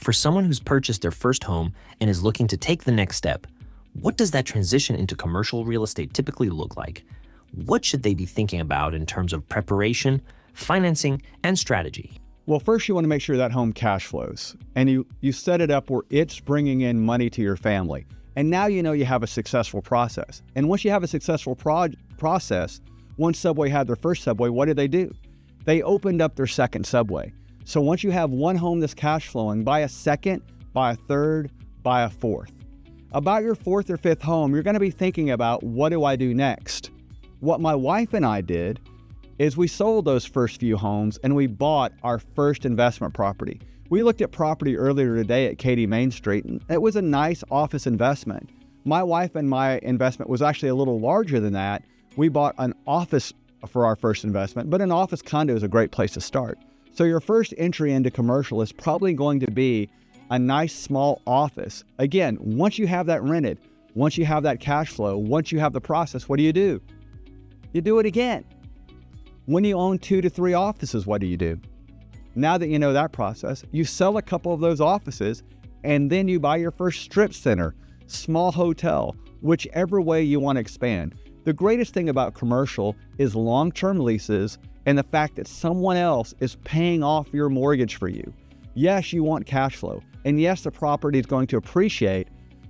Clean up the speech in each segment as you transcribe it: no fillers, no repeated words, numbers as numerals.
For someone who's purchased their first home and is looking to take the next step, what does that transition into commercial real estate typically look like? What should they be thinking about in terms of preparation, financing, and strategy? Well, first you want to make sure that home cash flows and you set it up where it's bringing in money to your family. And now you know you have a successful process. And once you have a successful process, once Subway had their first Subway, what did they do? They opened up their second Subway. So once you have one home that's cash flowing, buy a second, buy a third, buy a fourth. About your fourth or fifth home, you're going to be thinking about, what do I do next? What my wife and I did is we sold those first few homes and we bought our first investment property. We looked at property earlier today at Katy Main Street, and it was a nice office investment. My wife and my investment was actually a little larger than that. We bought an office for our first investment, but an office condo is a great place to start. So your first entry into commercial is probably going to be a nice small office. Again, once you have that rented, once you have that cash flow, once you have the process, what do? You do it again. When you own 2 to 3 offices, what do? Now that you know that process, you sell a couple of those offices and then you buy your first strip center, small hotel, whichever way you want to expand. The greatest thing about commercial is long-term leases and the fact that someone else is paying off your mortgage for you. Yes, you want cash flow, and yes, the property is going to appreciate,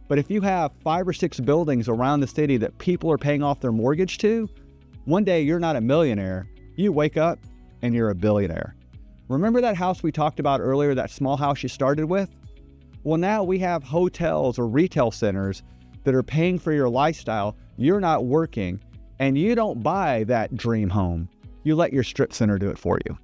but if you have 5 or 6 buildings around the city that people are paying off their mortgage to, one day you're not a millionaire, you wake up and you're a billionaire. Remember that house we talked about earlier, that small house you started with? Well, now we have hotels or retail centers that are paying for your lifestyle. You're not working, and you don't buy that dream home. You let your strip center do it for you.